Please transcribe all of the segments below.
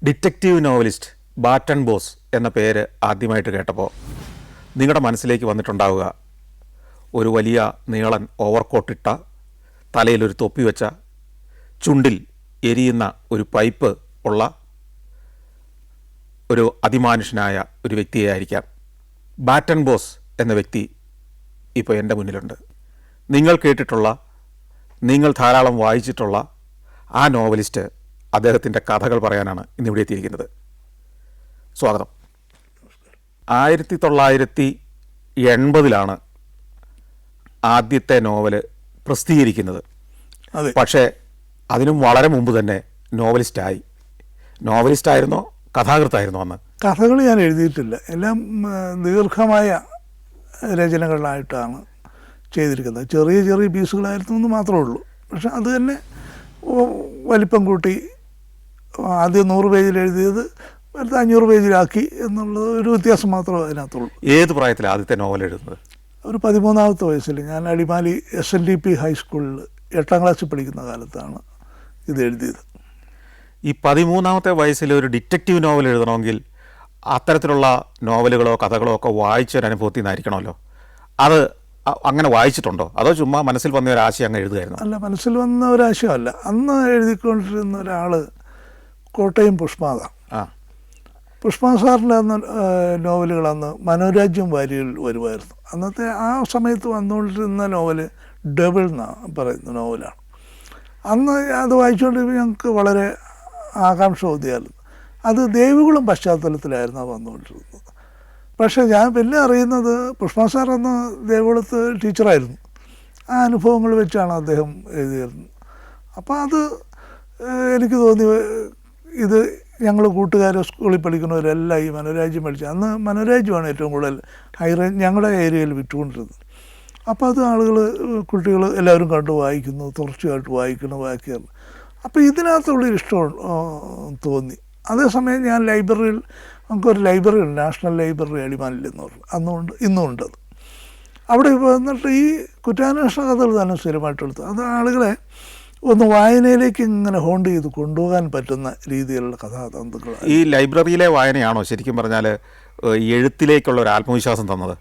Detective novelist baton boss എന്ന പേര് ആദ്യമായിട്ട് കേട്ടപ്പോൾ നിങ്ങളുടെ മനസ്സിലേക്ക് വന്നിട്ടുണ്ടാവുക ഒരു വലിയ നീളൻ ഓവർകോട്ടിട്ട തലയിലൊരു തൊപ്പി വെച്ച ചുണ്ടിൽ എരിയുന്ന ഒരു പൈപ്പ് ഉള്ള ഒരു അതിമാനുഷനായ ഒരു വ്യക്തിയായിരിക്കാം. ബാറ്റൺ ബോസ് എന്ന വ്യക്തി ഇപ്പോൾ എൻ്റെ മുന്നിലുണ്ട്. നിങ്ങൾ കേട്ടിട്ടുള്ള, നിങ്ങൾ ധാരാളം വായിച്ചിട്ടുള്ള ആ നോവലിസ്റ്റ് അദ്ദേഹത്തിൻ്റെ കഥകൾ പറയാനാണ് ഇന്നിവിടെ എത്തിയിരിക്കുന്നത്. സ്വാഗതം. 1980 ആദ്യത്തെ നോവല് പ്രസിദ്ധീകരിക്കുന്നത്. പക്ഷേ അതിനും വളരെ മുമ്പ് തന്നെ നോവലിസ്റ്റായി. നോവലിസ്റ്റായിരുന്നോ കഥാകൃത്തായിരുന്നോ അന്ന്? കഥകൾ ഞാൻ എഴുതിയിട്ടില്ല, എല്ലാം ദീർഘമായ രചനകളായിട്ടാണ് ചെയ്തിരിക്കുന്നത്. ചെറിയ ചെറിയ പീസുകളായിരുന്നു എന്ന് മാത്രമേ ഉള്ളൂ. പക്ഷെ അത് തന്നെ വലിപ്പം കൂട്ടി ആദ്യം 100 പേജിൽ എഴുതിയത് 500 പേജിലാക്കി എന്നുള്ളത് ഒരു വ്യത്യാസം മാത്രമേ അതിനകത്തുള്ളൂ. ഏത് പ്രായത്തിലാണ് ആദ്യത്തെ നോവൽ എഴുതുന്നത്? ഒരു 13ാമത്തെ വയസ്സിൽ ഞാൻ അടിമാലി SNDP ഹൈസ്കൂളിൽ 8ാം ക്ലാസ്സിൽ പഠിക്കുന്ന കാലത്താണ് ഇത് എഴുതിയത്. ഈ 13ാമത്തെ വയസ്സിൽ ഒരു ഡിറ്റക്റ്റീവ് നോവൽ എഴുതണമെങ്കിൽ അത്തരത്തിലുള്ള നോവലുകളോ കഥകളോ ഒക്കെ വായിച്ചൊരനുഭവത്തിൽ നിന്നായിരിക്കണമല്ലോ. അത് അങ്ങനെ വായിച്ചിട്ടുണ്ടോ, അതോ ചുമ്മാ മനസ്സിൽ വന്ന ഒരാശയം അങ്ങ് എഴുതുമായിരുന്നു? അല്ല, മനസ്സിൽ വന്ന ഒരാശയമല്ല. അന്ന് എഴുതിക്കൊണ്ടിരുന്ന ഒരാൾ കോട്ടയം പുഷ്പാത. പുഷ്പ സാറിൻ്റെ അന്ന് നോവലുകൾ അന്ന് മനോരാജ്യം വാരികയിൽ വരുമായിരുന്നു. അന്നത്തെ ആ സമയത്ത് വന്നുകൊണ്ടിരുന്ന നോവൽ ഡബിൾ എന്നാണ് പറയുന്ന നോവലാണ്. അന്ന് അത് വായിച്ചുകൊണ്ടിരുമ്പോൾ ഞങ്ങൾക്ക് വളരെ ആകാംക്ഷ തോന്നിയായിരുന്നു. അത് ദേവികുളം പശ്ചാത്തലത്തിലായിരുന്നു അത് വന്നുകൊണ്ടിരുന്നത്. പക്ഷേ ഞാൻ പിന്നെ അറിയുന്നത് പുഷ്പ സാർ അന്ന് ദേവികുളത്ത് ടീച്ചറായിരുന്നു. ആ അനുഭവങ്ങൾ വെച്ചാണ് അദ്ദേഹം എഴുതിയിരുന്നത്. അപ്പോൾ അത് എനിക്ക് തോന്നി, ഇത് ഞങ്ങൾ കൂട്ടുകാരെ സ്കൂളിൽ പഠിക്കുന്നവരെല്ലാം ഈ മനോരാജ്യം പഠിച്ചു. അന്ന് മനോരാജ്യമാണ് ഏറ്റവും കൂടുതൽ ഞങ്ങളുടെ ഏരിയയിൽ വിറ്റുകൊണ്ടിരുന്നത്. അപ്പോൾ അത് കുട്ടികൾ എല്ലാവരും കണ്ട് വായിക്കുന്നു, തുടർച്ചയായിട്ട് വായിക്കുന്നു. അപ്പോൾ ഇതിനകത്തുള്ളൊരു ഇഷ്ടം തോന്നി. അതേസമയം ഞാൻ ലൈബ്രറിയിൽ, നമുക്കൊരു ലൈബ്രറി ഉണ്ട്, നാഷണൽ ലൈബ്രറി അടിമാലിൽ എന്ന് പറഞ്ഞു, അന്നുകൊണ്ട് ഇന്നും ഉണ്ടത്. അവിടെ വന്നിട്ട് ഈ കുറ്റാന്വേഷണ കഥകൾ തന്നെ സ്ഥിരമായിട്ടെടുത്തു. അത് ആളുകളെ ഒന്ന് വായനയിലേക്ക് ഇങ്ങനെ ഹോണ്ട് ചെയ്ത് കൊണ്ടുപോകാൻ പറ്റുന്ന രീതിയിലുള്ള കഥാതന്തുക്കൾ. ഈ ലൈബ്രറിയിലെ വായനയാണോ ശരിക്കും പറഞ്ഞാൽ എഴുത്തിലേക്കുള്ള ഒരു ആത്മവിശ്വാസം തന്നത്?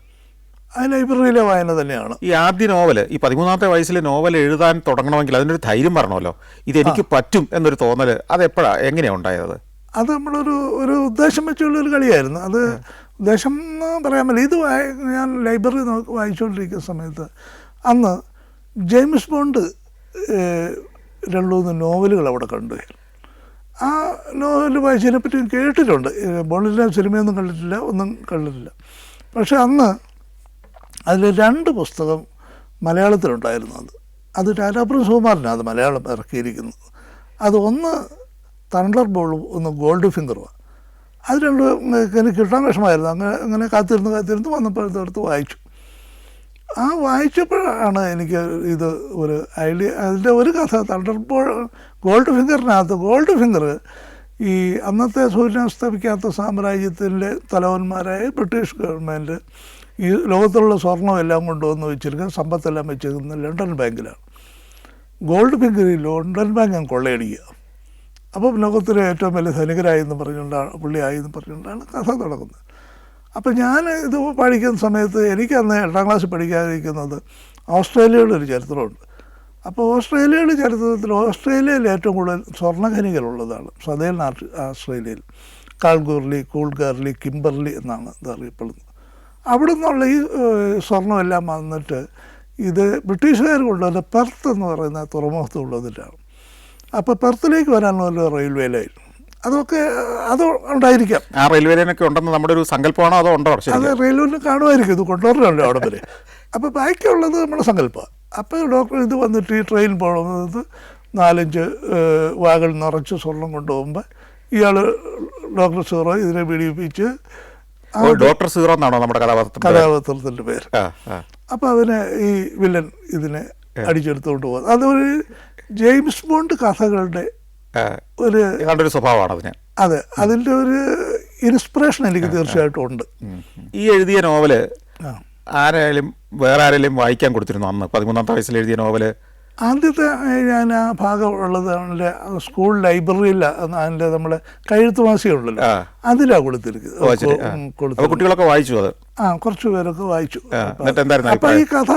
ആ ലൈബ്രറിയിലെ വായന തന്നെയാണ്. ഈ ആദ്യ നോവൽ, ഈ 13ാമത്തെ വയസ്സിൽ നോവൽ എഴുതാൻ തുടങ്ങണമെങ്കിൽ അതിനൊരു ധൈര്യം പറഞ്ഞല്ലോ, ഇതെനിക്ക് പറ്റും എന്നൊരു തോന്നൽ, അതെപ്പോഴാണ്, എങ്ങനെയാണ് ഉണ്ടായത്? അത് നമ്മളൊരു ഉദ്ദേശം വെച്ചുള്ളൊരു കളിയായിരുന്നു. അത് ഉദ്ദേശം എന്ന് പറയാൻ പറ്റില്ല. ഇത് ഞാൻ ലൈബ്രറി വായിച്ചുകൊണ്ടിരിക്കുന്ന സമയത്ത് അന്ന് ജെയിംസ് ബോണ്ട് 2-3 നോവലുകൾ അവിടെ കണ്ടു. ആ നോവൽ വായിച്ചതിനെപ്പറ്റി കേട്ടിട്ടുണ്ട്. ബോണ്ടിൻ്റെ സിനിമയൊന്നും കണ്ടിട്ടില്ല, ഒന്നും കണ്ടിട്ടില്ല. പക്ഷെ അന്ന് അതിൽ 2 പുസ്തകം മലയാളത്തിലുണ്ടായിരുന്നു. അത് രാജാപുരം സുകുമാരനാണ് അത് മലയാളം ഇറക്കിയിരിക്കുന്നത്. അത് ഒന്ന് തണ്ടർ ബോളും ഒന്ന് ഗോൾഡ് ഫിംഗറുമാണ്. അത് രണ്ടും എനിക്ക് കിട്ടാൻ വിഷമമായിരുന്നു. അങ്ങനെ കാത്തിരുന്ന് വന്നപ്പോഴത്തെടുത്ത് വായിച്ചു. ആ വായിച്ചപ്പോഴാണ് എനിക്ക് ഇത് ഒരു ഐഡിയ, അതിൻ്റെ ഒരു കഥ ഗോൾഡ് ഫിംഗർ ഈ അന്നത്തെ സൂര്യനാസ്തമിക്കാത്ത സാമ്രാജ്യത്തിൻ്റെ തലവന്മാരായ ബ്രിട്ടീഷ് ഗവൺമെൻറ് ഈ ലോകത്തുള്ള സ്വർണ്ണം എല്ലാം കൊണ്ടുവന്ന് വെച്ചിരിക്കുന്ന സമ്പത്തെല്ലാം വെച്ചിരിക്കുന്നത് ലണ്ടൻ ബാങ്കിലാണ്. ഗോൾഡ് ഫിംഗർ ഈ ലണ്ടൻ ബാങ്ക് ഞാൻ കൊള്ളയടിക്കുക. അപ്പം ലോകത്തിലെ ഏറ്റവും വലിയ ധനികരായെന്ന് പറഞ്ഞുകൊണ്ടാണ് കഥ തുടങ്ങുന്നത്. അപ്പം ഞാൻ ഇത് പഠിക്കുന്ന സമയത്ത് എനിക്കന്ന് 8ാം ക്ലാസ്സിൽ പഠിക്കാതിരിക്കുന്നത് ഓസ്ട്രേലിയയുടെ ഒരു ചരിത്രമുണ്ട്. അപ്പോൾ ഓസ്ട്രേലിയയുടെ ചരിത്രത്തിൽ ഓസ്ട്രേലിയയിൽ ഏറ്റവും കൂടുതൽ സ്വർണ്ണഖനികളുള്ളതാണ് സദേൺ ഓസ്ട്രേലിയയിൽ. കൂൾഗാർലി, കിംബർലി എന്നാണ് ഇത് അറിയപ്പെടുന്നത്. അവിടെ നിന്നുള്ള ഈ സ്വർണ്ണമെല്ലാം വന്നിട്ട് ഇത് ബ്രിട്ടീഷുകാർ കൊണ്ടുവന്ന പെർത്ത് എന്ന് പറയുന്ന തുറമുഖത്ത് കൊണ്ടുവന്നിട്ടാണ്. അപ്പോൾ പെർത്തിലേക്ക് വരാനുള്ള റെയിൽവേ ലൈൻ അതൊക്കെ അത് ഉണ്ടായിരിക്കാം. ആ റെയിൽവേ ലൈനൊക്കെ ഉണ്ടെന്ന് നമ്മുടെ ഒരു സങ്കല്പമാണോ, അതോ ഉണ്ടോ? അത് റെയിൽവേനെ കാണുമായിരിക്കും, ഇത് കൊണ്ടുവരണമല്ലോ അവിടെ വരെ. അപ്പോൾ ബാക്കിയുള്ളത് നമ്മുടെ സങ്കല്പമാണ്. അപ്പോൾ ഡോക്ടർ ഇത് വന്നിട്ട് ഈ ട്രെയിൻ പോകുന്നത് 4-5 വാഗൺ നിറച്ച് സ്വർണം കൊണ്ടുപോകുമ്പോൾ ഇയാൾ ഡോക്ടർ സീറോ ഇതിനെ പിടിപ്പിച്ച്, ഡോക്ടർ സീറോ എന്നാണോ നമ്മുടെ കഥാപാത്രത്തിൻ്റെ പേര്. അപ്പോൾ അതിനെ ഈ വില്ലൻ ഇതിനെ അടിച്ചെടുത്തുകൊണ്ട് പോകുന്നത്. അതൊരു ജെയിംസ് ബോണ്ട് കഥകളുടെ ഒരു സ്വഭാവമാണ് അതിന്. അതെ, അതിൻ്റെ ഒരു ഇൻസ്പിറേഷൻ എനിക്ക് തീർച്ചയായിട്ടും ഉണ്ട്. ഈ എഴുതിയ നോവല് വേറെ ആരെങ്കിലും വായിക്കാൻ കൊടുത്തിരുന്നു അന്ന് 13ാമത്തെ വയസ്സിൽ എഴുതിയ നോവല്? ആദ്യത്തെ ഞാൻ ആ ഭാഗം ഉള്ളത് അതിൻ്റെ സ്കൂൾ ലൈബ്രറിയിൽ അതിൻ്റെ നമ്മളെ കഴുത്തുമാസികയുണ്ടല്ലോ അതിലാണ് കൊടുത്തിരിക്കുന്നത്. കുട്ടികളൊക്കെ വായിച്ചു അത്? കുറച്ച് പേരൊക്കെ വായിച്ചു. എന്നിട്ട് അപ്പം ഈ കഥ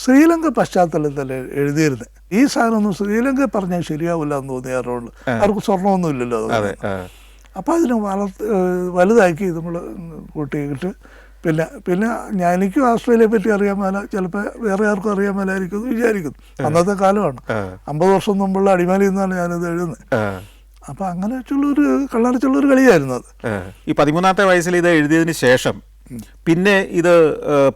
ശ്രീലങ്ക പശ്ചാത്തലത്തിൽ എഴുതിയിരുന്നത്. ഈ സാധനമൊന്നും ശ്രീലങ്ക പറഞ്ഞാൽ ശരിയാവില്ല എന്ന് തോന്നിയാറുണ്ട്. അവർക്ക് സ്വർണ്ണമൊന്നും ഇല്ലല്ലോ. അപ്പം അതിനെ വലുതാക്കി നമ്മൾ കൂട്ടിയിട്ട് പിന്നെ എനിക്കും ഓസ്ട്രേലിയയെ പറ്റി അറിയാൻ മേല, ചിലപ്പോൾ വേറെ ആർക്കും അറിയാൻ മേലായിരിക്കും എന്ന് വിചാരിക്കുന്നു. അന്നത്തെ കാലമാണ്, 50 വർഷം മുമ്പുള്ള അടിമാലിയിൽ നിന്നാണ് ഞാനിത് എഴുതുന്നത്. അപ്പം അങ്ങനെ വെച്ചുള്ളൊരു കള്ളടച്ചുള്ളൊരു കളിയായിരുന്നു അത്. ഈ 13ാമത്തെ വയസ്സിൽ ഇത് എഴുതിയതിന് ശേഷം പിന്നെ ഇത്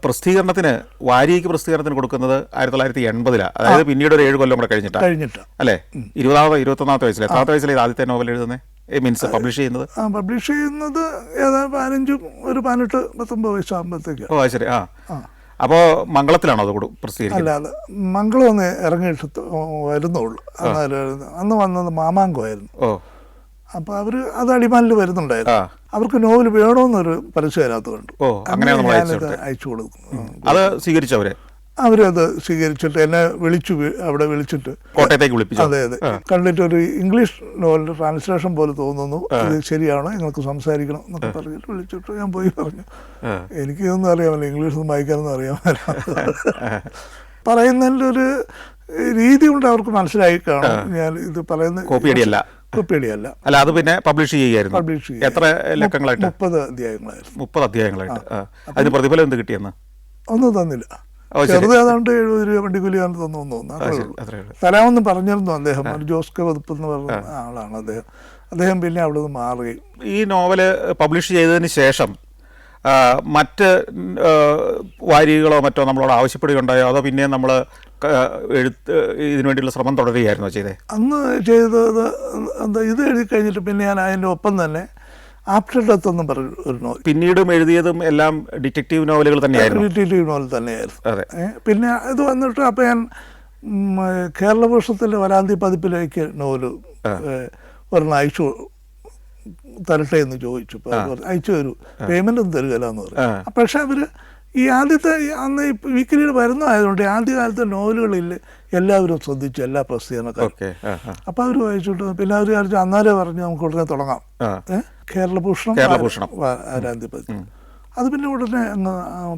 പ്രസിദ്ധീകരണത്തിന്, വാരികയ്ക്ക് പ്രസിദ്ധീകരണത്തിന് കൊടുക്കുന്നത് 1980-ലാണ്. അതായത് പിന്നീട് ഒരു 7 കൊല്ലം കൂടെ കഴിഞ്ഞിട്ട് അല്ലേ? 21ാമത്തെ വയസ്സിൽ. എത്രാമത്തെ വയസ്സിൽ ഇത് ആദ്യത്തെ നോവൽ എഴുതുന്നത്? മീൻസ് പബ്ലിഷ് ചെയ്യുന്നത് ഏതാണ്ട് 18-19 വയസ്സാകുമ്പോഴത്തേക്ക്. ഓ ശരി. അപ്പോൾ മംഗളത്തിലാണോ അത് പ്രസിദ്ധീകരിക്കുന്നത്? അല്ല, മംഗളം ഒന്ന് ഇറങ്ങിയിട്ട് വരുന്നുള്ളൂ. അന്ന് വന്നത് മാമാങ്കമായിരുന്നു. അപ്പോൾ അവർ അത് അടിമാലിൽ വരുന്നുണ്ടായിരുന്നു. അവർക്ക് നോവൽ വേണമെന്നൊരു പരസ്യം അതിനകത്ത് കണ്ടു. ഞാനത് അയച്ചു കൊടുക്കും. അത് സ്വീകരിച്ചവരെ? അവരത് സ്വീകരിച്ചിട്ട് എന്നെ അവിടെ വിളിച്ചിട്ട് കോട്ടയത്തേക്ക് വിളിപ്പിച്ചു. അതെ, കണ്ടിട്ടൊരു ഇംഗ്ലീഷ് നോവലിൻ്റെ ട്രാൻസ്ലേഷൻ പോലെ തോന്നുന്നു, ഇത് ശരിയാണോ, നിങ്ങൾക്ക് സംസാരിക്കണം എന്നൊക്കെ പറഞ്ഞിട്ട് വിളിച്ചിട്ട് ഞാൻ പോയി പറഞ്ഞു, എനിക്കിതൊന്നും അറിയാമല്ലോ, ഇംഗ്ലീഷൊന്നും വായിക്കാനൊന്നും അറിയാമല്ലോ. പറയുന്നതിൻ്റെ ഒരു രീതി കൊണ്ട് അവർക്ക് മനസ്സിലായി കാണും ഞാൻ ഇത് പറയുന്നത് കോപ്പിയടിയല്ല. അല്ല, അത് പിന്നെ പബ്ലിഷ് ചെയ്യുകയായിരുന്നു. എത്ര ലക്കങ്ങളായിട്ട്? 30 അധ്യായങ്ങളായിരുന്നു. 30 അധ്യായങ്ങളായിട്ട്. അതിന് പ്രതിഫലം എന്ത് കിട്ടിയെന്ന്? ഒന്നും തന്നില്ല. ചെറുത് ഏതാണ്ട് 70 രൂപ വണ്ടിക്കൂലിയാണ് തന്നു. തരാമെന്ന് പറഞ്ഞിരുന്നു അദ്ദേഹം. ജോസ് കെ വതുപ്പ് എന്ന് പറഞ്ഞ ആളാണ് അദ്ദേഹം പിന്നെ അവിടെ നിന്ന് മാറുകയും. ഈ നോവല് പബ്ലിഷ് ചെയ്തതിന് ശേഷം മറ്റ് വാരികകളോ മറ്റോ നമ്മളോട് ആവശ്യപ്പെടുകയുണ്ടായോ, അതോ പിന്നെ നമ്മൾ ഇതിനു വേണ്ടിയുള്ള ശ്രമം തുടരുകയായിരുന്നോ ചെയ്തേ? അന്ന് ചെയ്തത് ഇത് എഴുതി കഴിഞ്ഞിട്ട് പിന്നെ ഞാൻ അതിൻ്റെ ഒപ്പം തന്നെ ആഫ്റ്റർ ഡെത്ത് എന്നും പറഞ്ഞു ഒരു നോവൽ. പിന്നീടും എഴുതിയതും എല്ലാം ഡിറ്റക്റ്റീവ് നോവലുകൾ തന്നെയായിരുന്നു. ഡിറ്റക്റ്റീവ് നോവൽ തന്നെയായിരുന്നു. പിന്നെ ഇത് വന്നിട്ട് അപ്പോൾ ഞാൻ കേരളഭൂഷണത്തിൻ്റെ വരാന്തി പതിപ്പിലേക്ക് നോവല് ഒരെണ്ണം അയച്ചു തരട്ടെ എന്ന് ചോദിച്ചു. അയച്ചു തരൂ, പേയ്മെൻ്റ് ഒന്നും തരികയില്ല എന്ന് പറഞ്ഞു. പക്ഷേ അവർ ഈ ആദ്യത്തെ അന്ന് ഈ വീക്കിലിയിൽ വരുന്നതായതുകൊണ്ട് ആദ്യകാലത്തെ നോവലുകളിൽ എല്ലാവരും ശ്രദ്ധിച്ചു, എല്ലാ പ്രസിദ്ധീകരണക്കാരും. അപ്പോൾ അവർ വായിച്ചിട്ട് പിന്നെ അവർ വിചാരിച്ചു അന്നേരം പറഞ്ഞു നമുക്ക് ഉടനെ തുടങ്ങാം കേരളഭൂഷണം വരാന്തി പതിപ്പ്. അത് പിന്നെ ഉടനെ അങ്ങ്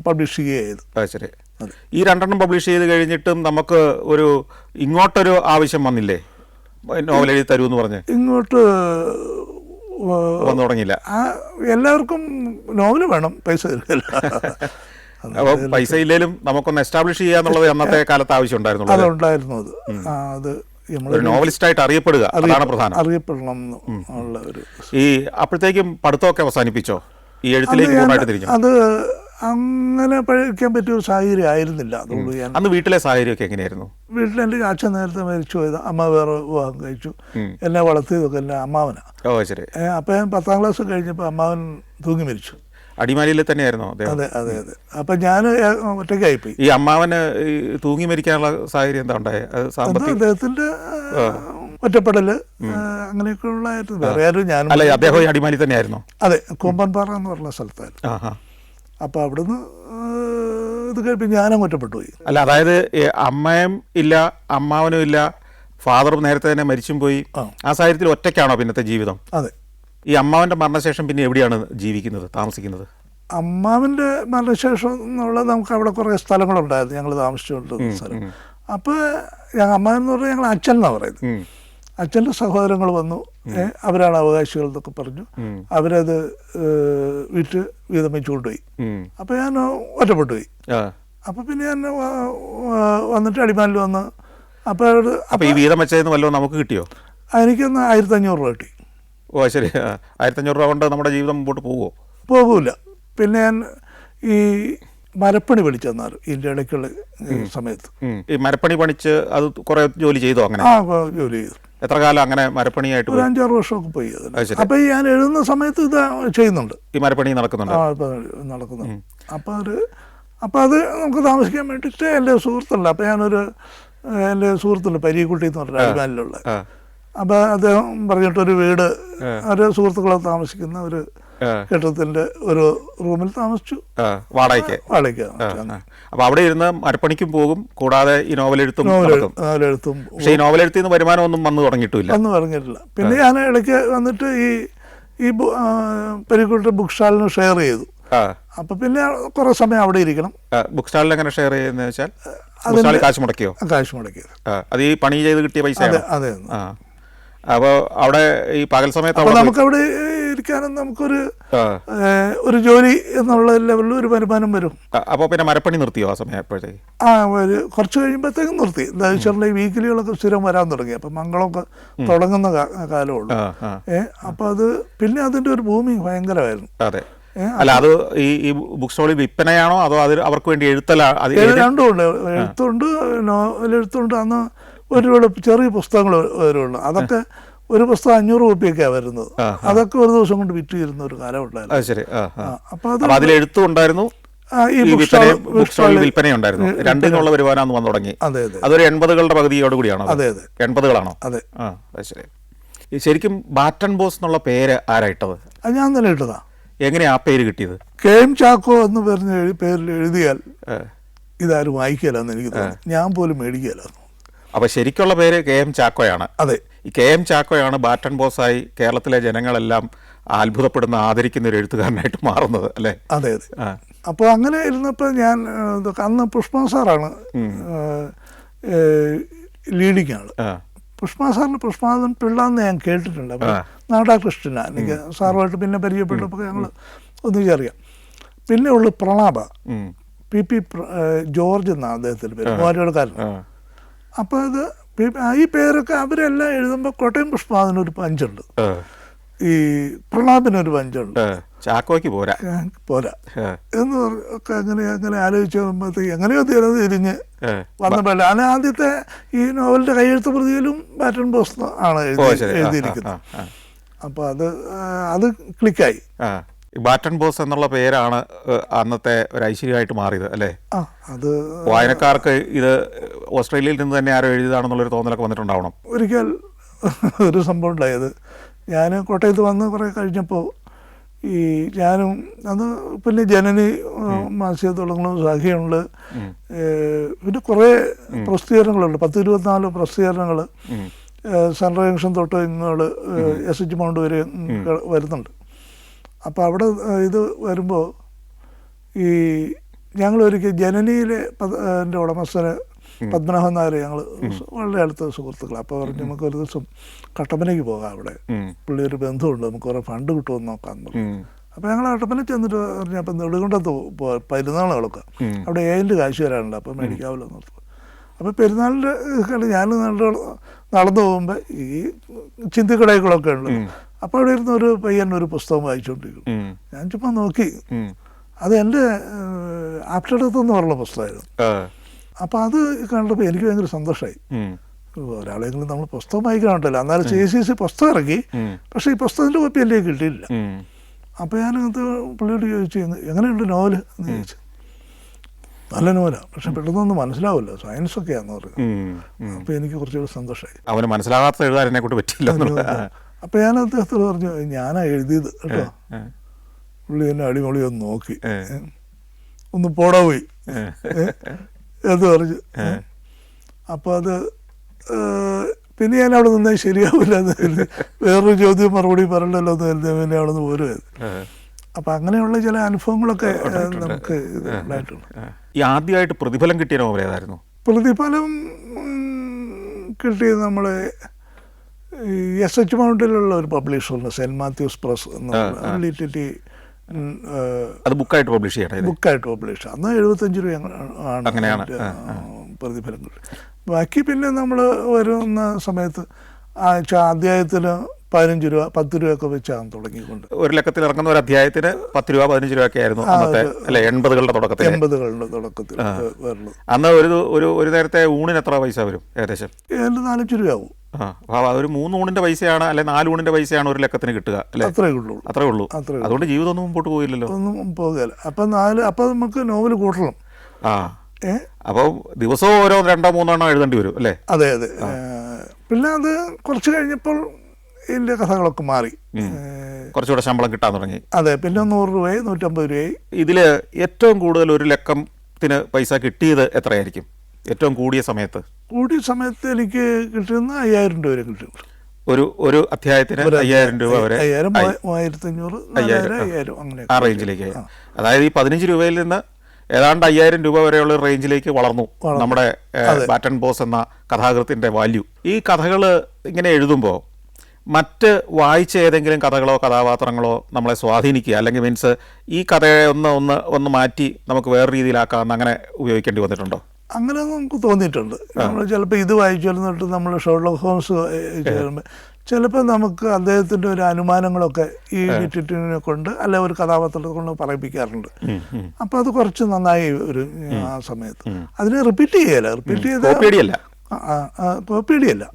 പബ്ലിഷ് ചെയ്യുകയായിരുന്നു. ശരി. ഈ 2 പബ്ലിഷ് ചെയ്ത് കഴിഞ്ഞിട്ടും നമുക്ക് ഇങ്ങോട്ടൊരു ആവശ്യം വന്നില്ലേ, നോവൽ എഴുതി തരൂ എന്ന് പറഞ്ഞ്? ഇങ്ങോട്ട് വന്നു തുടങ്ങിയില്ല. എല്ലാവർക്കും നോവല് വേണം, പൈസ തരില്ല. അപ്പോൾ പൈസ ഇല്ലെങ്കിലും നമുക്കൊന്ന് എസ്റ്റാബ്ലിഷ് ചെയ്യാന്നുള്ളത് അന്നത്തെ കാലത്ത് ആവശ്യം ഉണ്ടായിരുന്നു. അത് നോവലിസ്റ്റായിട്ട് അറിയപ്പെടുക, അതാണ് പ്രധാനം. അറിയപ്പെടണം ഉള്ള ഒരു. അപ്പോഴത്തേക്കും പഠിത്തമൊക്കെ അവസാനിപ്പിച്ചോ? ഈ എഴുത്തിലേക്ക് പൂർണ്ണമായിട്ട് തിരിഞ്ഞു? അത് അങ്ങനെ പഠിക്കാൻ പറ്റിയ ഒരു സാഹചര്യം ആയിരുന്നില്ല. അതുകൊണ്ട് ഞാൻ അന്ന് വീട്ടിലെ സാഹചര്യമൊക്കെ എങ്ങനെയായിരുന്നു? വീട്ടിൽ എൻ്റെ അച്ഛൻ നേരത്തെ മരിച്ചു പോയത്, അമ്മ വേറെ വിവാഹം കഴിച്ചു. എന്നെ വളർത്തിയതൊക്കെ എല്ലാം അമ്മാവനാണ്. ശരി. അപ്പോൾ ഞാൻ 10ാം ക്ലാസ് കഴിഞ്ഞപ്പോൾ അമ്മാവൻ തൂങ്ങി മരിച്ചു. അടിമാലിയിൽ തന്നെയായിരുന്നോ? അതെ. അപ്പം ഞാൻ ഒറ്റയ്ക്കായിപ്പോയി. ഈ അമ്മാവന് തൂങ്ങി മരിക്കാനുള്ള സാഹചര്യം എന്താ ഉണ്ടായത്? അദ്ദേഹത്തിൻ്റെ ഒറ്റപ്പെടല് അങ്ങനെയൊക്കെ ഉള്ളായിരുന്നു. വേറെ ആരും ഞാൻ അദ്ദേഹം അടിമാലി തന്നെയായിരുന്നു. അതെ, കൂമ്പൻപാറ എന്ന് പറഞ്ഞ സ്ഥലത്തായിരുന്നു. അപ്പോൾ അവിടുന്ന് ഇത് കഴിപ്പിച്ച് ഞാനും ഒറ്റപ്പെട്ടു പോയി. അല്ല, അതായത് അമ്മയും ഇല്ല, അമ്മാവനും ഇല്ല, ഫാദറും നേരത്തെ തന്നെ മരിച്ചും പോയി. ആ സാഹചര്യത്തിൽ ഒറ്റയ്ക്കാണോ പിന്നത്തെ ജീവിതം? അതെ. ഈ അമ്മാവൻ്റെ മരണശേഷം പിന്നെ എവിടെയാണ് ജീവിക്കുന്നത്, താമസിക്കുന്നത്? അമ്മാവൻ്റെ മരണശേഷം എന്നുള്ളത് നമുക്ക് അവിടെ കുറേ സ്ഥലങ്ങളുണ്ടായിരുന്നു ഞങ്ങൾ താമസിച്ചുകൊണ്ടിരുന്ന സ്ഥലം. അപ്പോൾ അമ്മാവൻ എന്ന് പറഞ്ഞാൽ ഞങ്ങൾ അച്ഛൻ എന്നാണ് പറയുന്നത്. അച്ഛൻ്റെ സഹോദരങ്ങൾ വന്നു, അവരാണ് അവകാശികൾ എന്നൊക്കെ പറഞ്ഞു. അവരത് വീതം വെച്ച് കൊണ്ടുപോയി. അപ്പോൾ ഞാൻ ഒറ്റപ്പെട്ടു പോയി. അപ്പോൾ പിന്നെ ഞാൻ വന്നിട്ട് അടിമാലിൽ വന്ന്. അപ്പോൾ ഈ വീതം വെച്ചതെന്ന് വല്ലതും നമുക്ക് കിട്ടിയോ? എനിക്കൊന്ന് 1500 രൂപ കിട്ടി. ശരി. 1500 രൂപ കൊണ്ട് നമ്മുടെ ജീവിതം മുമ്പോട്ട് പോകില്ല. പിന്നെ ഞാൻ ഈ മരപ്പണി പഠിച്ചു തന്നാറ് ഇതിൻ്റെ ഇടയ്ക്കുള്ള സമയത്ത്. ഈ മരപ്പണി പഠിച്ച് അത് കുറേ ജോലി ചെയ്തോ? അങ്ങനെ ജോലി ചെയ്തു. എത്ര കാലം അങ്ങനെ മരപ്പണിയായിട്ട്? ഒരു 5-6 വർഷമൊക്കെ പോയി. അപ്പോൾ ഞാൻ എഴുതുന്ന സമയത്ത് ഇത് ചെയ്യുന്നുണ്ട്, ഈ മരപ്പണി നടക്കുന്നുണ്ട്. അപ്പോൾ അത് നമുക്ക് താമസിക്കാൻ വേണ്ടിയിട്ട് എൻ്റെ സുഹൃത്തുണ്ട്. അപ്പോൾ എൻ്റെ സുഹൃത്തുണ്ട് പരീക്കുട്ടി എന്ന് പറഞ്ഞ അടിമാലിലുള്ള. അപ്പോൾ അദ്ദേഹം പറഞ്ഞിട്ടൊരു വീട്, ഒരു സുഹൃത്തുക്കളെ താമസിക്കുന്ന ഒരു കെട്ടിടത്തിൻ്റെ ഒരു റൂമിൽ താമസിച്ചു. വാടകയ്ക്ക്. അപ്പോൾ അവിടെ ഇരുന്ന് മരപ്പണിക്കും പോകും, കൂടാതെ ഈ നോവലെഴുത്തും. നോവലെഴുത്തും. പക്ഷേ ഈ നോവലെഴുത്തിൽ നിന്ന് വരുമാനമൊന്നും വന്നു തുടങ്ങിയിട്ടില്ല. പിന്നെ ഞാൻ ഇടയ്ക്ക് വന്നിട്ട് ഈ പെരിക്കുട്ടി ബുക്ക് സ്റ്റാളിന് ഷെയർ ചെയ്തു. അപ്പോൾ പിന്നെ കുറേ സമയം അവിടെ ഇരിക്കണം. ബുക്ക് സ്റ്റാളിൽ എങ്ങനെ ഷെയർ ചെയ്യുന്നത് വെച്ചാൽ കാശ് മുടക്കിയോ? കാശ് മുടക്കിയത്. അത് ഈ പണി ചെയ്ത് കിട്ടിയ പൈസ? അതെ. അപ്പോൾ അവിടെ ഈ പകൽ സമയത്ത് നമുക്കവിടെ ഇരിക്കാനും നമുക്കൊരു ജോലി എന്നുള്ള ലെവലിൽ ഒരു വരുമാനം വരും. അപ്പോൾ പിന്നെ മരപ്പണി നിർത്തിയോ ആ സമയം എപ്പോഴത്തേക്ക്? കുറച്ച് കഴിയുമ്പോഴത്തേക്കും നിർത്തി. ദാശറിലെ ഈ വീക്കിലികളൊക്കെ സ്ഥിരം വരാൻ തുടങ്ങി. അപ്പം മംഗളമൊക്കെ തുടങ്ങുന്ന കാലമുള്ളൂ. അപ്പോൾ അത് പിന്നെ അതിൻ്റെ ഒരു ഭൂമി ഭയങ്കരമായിരുന്നു. അതെ. അല്ല, അത് ഈ ബുക്ക് സ്റ്റോളിൽ വിൽപ്പനയാണോ അതോ അത് അവർക്ക് വേണ്ടി രണ്ടും ഉണ്ട്. എഴുത്തുണ്ട്, നോവലെഴുത്തുണ്ട്. അന്ന് ഒരു ചെറിയ പുസ്തകങ്ങൾ വരുള്ളൂ. അതൊക്കെ ഒരു പുസ്തകം 500 രൂപയൊക്കെയാണ് വരുന്നത്. അതൊക്കെ ഒരു ദിവസം കൊണ്ട് വിറ്റ് ചെയ്യുന്ന ഒരു കാലം ഉണ്ടായിരുന്നു. അപ്പോൾ അതിൽ എഴുത്തും ഉണ്ടായിരുന്നു, വിൽപ്പനയുണ്ടായിരുന്നു. രണ്ടിനുള്ള വരുമാനം വന്നു തുടങ്ങി. അതൊരു 80കളുടെ പകുതിയോട് കൂടിയാണോ? 80കളാണോ? അതെ. ശരി. ശരിക്കും ബാറ്റൺ ബോസ് എന്നുള്ള പേര് ആരായിട്ടത്? ഞാൻ തന്നെ ഇട്ടതാ. എങ്ങനെയാ ആ പേര് കിട്ടിയത്? KM ചാക്കോ എന്ന് പറഞ്ഞ പേരിൽ എഴുതിയാൽ ഇതാരും വായിക്കലെന്ന് എനിക്ക് തോന്നുന്നു. ഞാൻ പോലും മേടിക്കലായിരുന്നു. അപ്പോൾ ശരിക്കുള്ള പേര് KM ചാക്കോയാണ്. അതെ. ഈ KM ചാക്കോയാണ് ബാറ്റൺ ബോസായി കേരളത്തിലെ ജനങ്ങളെല്ലാം അത്ഭുതപ്പെടുന്ന, ആദരിക്കുന്ന ഒരു എഴുത്തുകാരനായിട്ട് മാറുന്നത്, അല്ലേ? അതെ. അപ്പോൾ അങ്ങനെ ഇരുന്നപ്പോൾ ഞാൻ അന്ന് പുഷ്പ സാറാണ് ലീഡിങ് ആള്. പുഷ്പ സാറിന് പുഷ്പാദൻ പിള്ള എന്ന് ഞാൻ കേട്ടിട്ടുണ്ട്. അപ്പോൾ നാടാകൃഷ്ണനാ എനിക്ക് സാറുമായിട്ട് പിന്നെ പരിചയപ്പെട്ടപ്പോൾ ഞങ്ങൾ ഒന്നിച്ചറിയാം. പിന്നെ ഉള്ളു പ്രണാബ, PP ജോർജ് എന്നാണ് അദ്ദേഹത്തിൻ്റെ പേര്, മൂവാറ്റുപുഴക്കാരൻ. അപ്പോൾ ഇത് ഈ പേരൊക്കെ അവരെല്ലാം എഴുതുമ്പോൾ കോട്ടയം പുഷ്പാദനൊരു പഞ്ചുണ്ട്, ഈ പ്രണാബിനൊരു പഞ്ചുണ്ട്, ചാക്കോയ്ക്ക് പോരാ എന്ന് ഒക്കെ അങ്ങനെ ആലോചിച്ച് നോക്കുമ്പോഴത്തേക്ക് എങ്ങനെയോ തിരിഞ്ഞ് വന്നപ്പോൾ ഞാൻ ആദ്യത്തെ ഈ നോവലിൻ്റെ കയ്യെഴുത്ത് പ്രതിയിലും ബാറ്റൺ ബോസ് ആണ് എഴുതിയിരിക്കുന്നത്. അപ്പോൾ അത് ക്ലിക്കായി. ബാറ്റൺ ബോസ് എന്നുള്ള പേരാണ് അന്നത്തെ ഒരു ഐശ്വര്യമായിട്ട് മാറിയത്, അല്ലേ? അത് വായനക്കാർക്ക് ഇത് ഓസ്ട്രേലിയയിൽ നിന്ന് തന്നെ ആരോ എഴുതിയതാണെന്നുള്ളൊരു തോന്നലൊക്കെ വന്നിട്ടുണ്ടാവണം. ഒരിക്കൽ ഒരു സംഭവം ഉണ്ടായത്, ഞാൻ കോട്ടയത്ത് വന്ന് കുറേ കഴിഞ്ഞപ്പോൾ ഞാനും അന്ന് പിന്നെ ജനനി മാസികത്തുള്ളങ്ങളും സാഹിയുണ്ട്, പിന്നെ കുറേ പ്രസിദ്ധീകരണങ്ങളുണ്ട്, 10-24 പ്രസിദ്ധീകരണങ്ങൾ സെൻട്രൽ ജംഗ്ഷൻ തൊട്ട് ഇങ്ങോട്ട് SH മൗണ്ട് വരെ വരുന്നുണ്ട്. അപ്പോൾ അവിടെ ഇത് വരുമ്പോൾ ഞങ്ങളൊരിക്കൽ ജനനിയിലെ എൻ്റെ ഉടമസ്ഥന് പത്മനാഭൻ നായർ ഞങ്ങൾ വളരെ അടുത്ത സുഹൃത്തുക്കൾ. അപ്പോൾ പറഞ്ഞു നമുക്കൊരു ദിവസം കട്ടപ്പനയ്ക്ക് പോകാം, അവിടെ പുള്ളി ഒരു ബന്ധമുണ്ട്, നമുക്ക് കുറേ ഫണ്ട് കിട്ടുമെന്ന് നോക്കാമെന്ന് പറഞ്ഞു. അപ്പോൾ ഞങ്ങൾ കട്ടപ്പന ചെന്നിട്ട് പറഞ്ഞു, അപ്പം നെടുകൊണ്ടത്ത് പെരുന്നാളുകളൊക്കെ അവിടെ ഏതിൻ്റെ കാശ് വരാനുണ്ട്, അപ്പോൾ മേടിക്കാമല്ലോ എന്ന് പറഞ്ഞു. അപ്പോൾ പെരുന്നാളിൻ്റെ കളി ഞാൻ നടന്നു പോകുമ്പോൾ ഈ ചിന്തിക്കടകളൊക്കെ ഉണ്ട്. അപ്പോൾ അവിടെ ഇരുന്ന് ഒരു പയ്യൻ ഒരു പുസ്തകം വായിച്ചുകൊണ്ടിരിക്കും. ഞാൻ ചുമ്മാ നോക്കി, അത് എൻ്റെ ആഫ്റ്റർ ഡെത്ത് എന്ന് പറഞ്ഞ പുസ്തകമായിരുന്നു. അപ്പോൾ അത് കണ്ടപ്പോൾ എനിക്ക് ഭയങ്കര സന്തോഷമായി. ഒരാളെങ്കിലും നമ്മൾ പുസ്തകം വായിക്കാനുണ്ടല്ലോ, എന്നാലും CCC പുസ്തകം ഇറക്കി, പക്ഷേ ഈ പുസ്തകത്തിൻ്റെ കോപ്പി എൻ്റെ കിട്ടിയില്ല. അപ്പോൾ ഞാനത് പുള്ളിയോട് ചോദിച്ചു, എങ്ങനെയുണ്ട് നോവൽ എന്ന് ചോദിച്ചു. നല്ല നോവലാണ്, പക്ഷെ പെട്ടെന്നൊന്നും മനസ്സിലാവില്ല, സയൻസൊക്കെയാന്ന് പറഞ്ഞു. അപ്പോൾ എനിക്ക് കുറച്ചുകൂടി സന്തോഷമായി. അവന് മനസ്സിലാകാത്ത എഴുതാൻ കൊണ്ട് പറ്റില്ല. അപ്പോൾ ഞാൻ അദ്ദേഹത്തോട് പറഞ്ഞു, ഞാനാ എഴുതിയത് കേട്ടോ. പുള്ളി എന്നെ അടിമൊളി ഒന്ന് നോക്കി, ഒന്ന് പോടാ പോയി എന്ന് പറഞ്ഞു. അപ്പോൾ അത് പിന്നെ ഞാൻ അവിടെ നിന്നാൽ ശരിയാവില്ല എന്ന് കരുതി, വേറൊരു ചോദ്യം മറുപടി പറയണ്ടല്ലോ എന്ന് കരുതി പിന്നെ അവിടെ നിന്ന് പോരുമായിരുന്നു. അപ്പം അങ്ങനെയുള്ള ചില അനുഭവങ്ങളൊക്കെ നമുക്ക് ഉണ്ടായിട്ടുണ്ട്. ഈ ആദ്യമായിട്ട് പ്രതിഫലം കിട്ടിയ നോവൽ ഏതായിരുന്നു? പ്രതിഫലം കിട്ടിയത് നമ്മളെ SH മൗണ്ടിലുള്ള ഒരു പബ്ലിഷറുണ്ട്, സെൻറ്റ് മാത്യൂസ് പ്രസ് എന്ന്. അത് ബുക്കായിട്ട് പബ്ലിഷ് ചെയ്യണം. ബുക്കായിട്ട് പബ്ലിഷ് അന്ന് 75 രൂപ ആണ് പ്രതിഫലം കിട്ടി. ബാക്കി പിന്നെ നമ്മൾ വരുന്ന സമയത്ത് അധ്യായത്തിന് 15 രൂപ 10 രൂപയൊക്കെ വെച്ചാണ് തുടങ്ങിക്കൊണ്ട്. ഒരു ലക്കത്തിൽ ഇറങ്ങുന്ന ഒരു അധ്യായത്തിന് 10 രൂപ 15 രൂപയൊക്കെ ആയിരുന്നു അല്ലേ? 80കളുടെ തുടക്കത്തിൽ വരുന്നത്. അന്ന് ഒരു നേരത്തെ ഊണിന് എത്ര പൈസ വരും? ഏകദേശം 4-5 രൂപയാവും. ഒരു 3 ഊണിന്റെ പൈസയാണ്, അല്ലെ 4 ഊണിന്റെ പൈസയാണ് ഒരു ലക്കത്തിന് കിട്ടുക, അല്ലേ? അത്രേ ഉള്ളൂ. അതുകൊണ്ട് ജീവിതം ഒന്നും മുമ്പോട്ട് പോയില്ലല്ലോ. ഒന്നും പോകുകയില്ല. അപ്പം നമുക്ക് നോവൽ കൂട്ടണം. അപ്പോൾ ദിവസവും ഓരോ 2-3 എണ്ണം എഴുതേണ്ടി വരും, അല്ലേ? അതെ. പിന്നെ അത് കുറച്ച് കഴിഞ്ഞപ്പോൾ ഇതിൻ്റെ കഥകളൊക്കെ മാറി. കുറച്ചുകൂടെ ശമ്പളം കിട്ടാൻ തുടങ്ങി. അതെ, പിന്നെ 100 രൂപയായി, 150 രൂപയായി. ഇതിൽ ഏറ്റവും കൂടുതൽ ഒരു ലക്കത്തിന് പൈസ കിട്ടിയത് എത്രയായിരിക്കും ഏറ്റവും കൂടിയ സമയത്ത്? കൂടിയ സമയത്ത് എനിക്ക് കിട്ടുന്ന 5000 രൂപ വരെ കിട്ടും. ഒരു അധ്യായത്തിന് 5000 രൂപ വരെ, 5000, 3500, 5000 അങ്ങനെ ആ റേഞ്ചിലേക്ക്. അതായത് ഈ 15 രൂപയിൽ നിന്ന് ഏതാണ്ട് 5000 രൂപ വരെയുള്ള റേഞ്ചിലേക്ക് വളർന്നു നമ്മുടെ ബാറ്റൺ ബോസ് എന്ന കഥാകൃത്തിൻ്റെ വാല്യൂ. ഈ കഥകൾ ഇങ്ങനെ എഴുതുമ്പോൾ മറ്റ് വായിച്ച ഏതെങ്കിലും കഥകളോ കഥാപാത്രങ്ങളോ നമ്മളെ സ്വാധീനിക്കുക, അല്ലെങ്കിൽ മീൻസ് ഈ കഥയെ ഒന്ന് മാറ്റി നമുക്ക് വേറെ രീതിയിലാക്കാമെന്ന് അങ്ങനെ ഉപയോഗിക്കേണ്ടി വന്നിട്ടുണ്ടോ? അങ്ങനെ നമുക്ക് തോന്നിയിട്ടുണ്ട്. നമ്മൾ ചിലപ്പോൾ ഇത് വായിച്ചു വരുന്നിട്ട് നമ്മൾ ഷെർലോക്ക് ഹോംസ് ചേരുമ്പോൾ ചിലപ്പോൾ നമുക്ക് അദ്ദേഹത്തിൻ്റെ ഒരു അനുമാനങ്ങളൊക്കെ ഈ ഡിറ്റക്റ്റീവിനെ കൊണ്ട് അല്ലെ ഒരു കഥാപാത്രത്തെ കൊണ്ട് പറയിപ്പിക്കാറുണ്ട്. അപ്പോൾ അത് കുറച്ച് നന്നായി ഒരു ആ സമയത്ത് അതിനെ റിപ്പീറ്റ് ചെയ്യല്ല. കോപ്പിയടിയല്ല.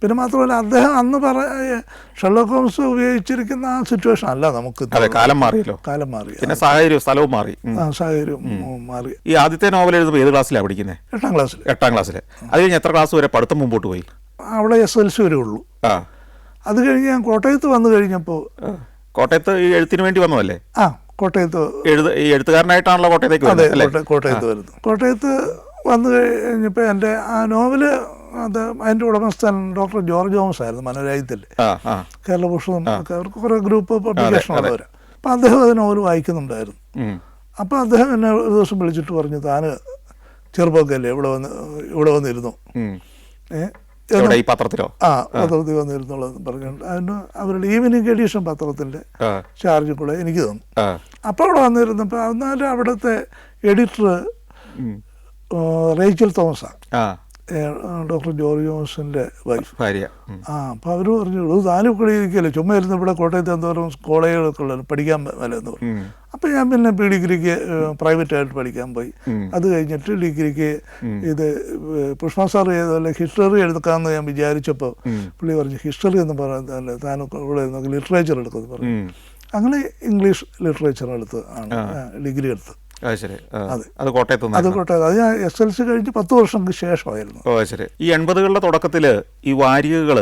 പിന്നെ മാത്രമല്ല, അദ്ദേഹം അന്ന് ഷെർലോക്ക് ഹോംസ് ഉപയോഗിച്ചിരിക്കുന്ന ആ സിറ്റുവേഷൻ അല്ല നമുക്ക്. കാലം മാറിയല്ലോ. കാലം മാറി, പിന്നെ സാഹചര്യവും സ്ഥലവും മാറി. സാഹചര്യം മാറി. ഈ ആദ്യത്തെ നോവൽ എഴുതുമ്പോൾ ഏത് ക്ലാസ്സിലാണ് പഠിക്കുന്നത്? 8ാം ക്ലാസ്സിൽ. 8ാം ക്ലാസ്സിൽ. അത് കഴിഞ്ഞ് എത്ര ക്ലാസ് വരെ പഠിത്തം മുമ്പോട്ട് പോയി? അവിടെ SLC വരെ ഉള്ളൂ. അത് കഴിഞ്ഞ് ഞാൻ കോട്ടയത്ത് വന്നു കഴിഞ്ഞപ്പോൾ. കോട്ടയത്ത് ഈ എഴുത്തിന് വേണ്ടി വന്നതല്ലേ? കോട്ടയത്ത് ഈ എഴുത്തുകാരനായിട്ടാണല്ലോ കോട്ടയത്തേക്ക് വരുന്നത്. കോട്ടയത്ത് വരുന്നു. കോട്ടയത്ത് വന്നു കഴിഞ്ഞപ്പോൾ എൻ്റെ ആ നോവല് അതിൻ്റെ ഉടമസ്ഥൻ ഡോക്ടർ ജോർജ് ജോൺസ് ആയിരുന്നു, മനോരാജ്യത്തിൽ. കേരളഭൂഷണം ഒക്കെ അവർക്ക് കുറേ ഗ്രൂപ്പ് പബ്ലിക്കേഷൻ ഉള്ളവരാണ്. അപ്പം അദ്ദേഹം അത് നോവൽ വായിക്കുന്നുണ്ടായിരുന്നു. അപ്പോൾ അദ്ദേഹം എന്നെ ഒരു ദിവസം വിളിച്ചിട്ട് പറഞ്ഞു, താന് ചെറുപ്പമൊക്കെയല്ലേ ഇവിടെ വന്നിരുന്നു, പത്രത്തിൽ വന്നിരുന്നുള്ളത് പറഞ്ഞുകൊണ്ട് അതിന് അവരുടെ ഈവനിങ് എഡീഷൻ പത്രത്തിൻ്റെ ചാർജ് കൂടെ എനിക്ക് തന്നു. അപ്പോൾ അവിടെ വന്നിരുന്നപ്പോൾ എന്നാലും അവിടുത്തെ എഡിറ്റർ റേച്ചൽ തോമസാണ്, ഡോക്ടർ ജോർജ് ജോൺസന്റെ വൈഫ്, ഭാര്യ. അപ്പോൾ അവർ പറഞ്ഞു, താനും കൂടി ഇരിക്കല്ലോ, ചുമ്മാ ഇരുന്ന് ഇവിടെ കോട്ടയത്ത് എന്തോരം കോളേജുകളൊക്കെ ഉള്ളത് പഠിക്കാൻ വല്ലെന്ന് പറഞ്ഞു. അപ്പോൾ ഞാൻ പിന്നെ ഡിഗ്രിക്ക് പ്രൈവറ്റായിട്ട് പഠിക്കാൻ പോയി. അത് കഴിഞ്ഞിട്ട് ഡിഗ്രിക്ക് ഇത് പുഷ്പ സാർ ചെയ്തല്ലേ ഹിസ്റ്ററി എടുക്കാമെന്ന് ഞാൻ വിചാരിച്ചപ്പോൾ പുള്ളി പറഞ്ഞു, ഹിസ്റ്ററി എന്ന് പറയുന്നതല്ലേ, താൻ ഇവിടെ ലിറ്ററേച്ചർ എടുക്കുമെന്ന് പറഞ്ഞു. അങ്ങനെ ഇംഗ്ലീഷ് ലിറ്ററേച്ചർ എടുത്ത് ആണ് ഡിഗ്രി എടുത്തത്. അത് കോട്ടയത്ത്. അത് ഞാൻ SLC കഴിഞ്ഞ് 10 വർഷങ്ങൾക്ക് ശേഷമായിരുന്നു. ശരി. ഈ 80കളുടെ തുടക്കത്തിൽ ഈ വാരികകൾ,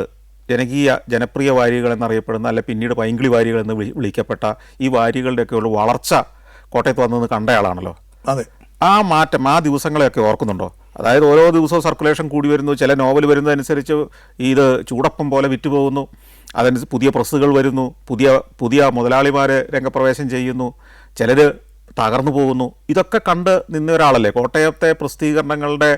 ജനകീയ ജനപ്രിയ വാരികകൾ എന്നറിയപ്പെടുന്ന, അല്ലെ പിന്നീട് പൈങ്കിളി വാരികൾ എന്ന് വിളിക്കപ്പെട്ട ഈ വാരികളുടെയൊക്കെ ഉള്ള വളർച്ച കോട്ടയത്ത് വന്നെന്ന് കണ്ടയാളാണല്ലോ. അതെ. ആ മാറ്റം, ആ ദിവസങ്ങളെയൊക്കെ ഓർക്കുന്നുണ്ടോ? അതായത് ഓരോ ദിവസവും സർക്കുലേഷൻ കൂടി വരുന്നു, ചില നോവൽ വരുന്നതനുസരിച്ച് ഇത് ചൂടപ്പം പോലെ വിറ്റുപോകുന്നു, അതനുസരിച്ച് പുതിയ പ്രസ്സുകൾ വരുന്നു, പുതിയ മുതലാളിമാർ രംഗപ്രവേശം ചെയ്യുന്നു, ചിലർ തകർന്നു പോകുന്നു. ഇതൊക്കെ കണ്ട് നിന്ന ഒരാളല്ലേ, കോട്ടയത്തെ പ്രസിദ്ധീകരണങ്ങളുടെ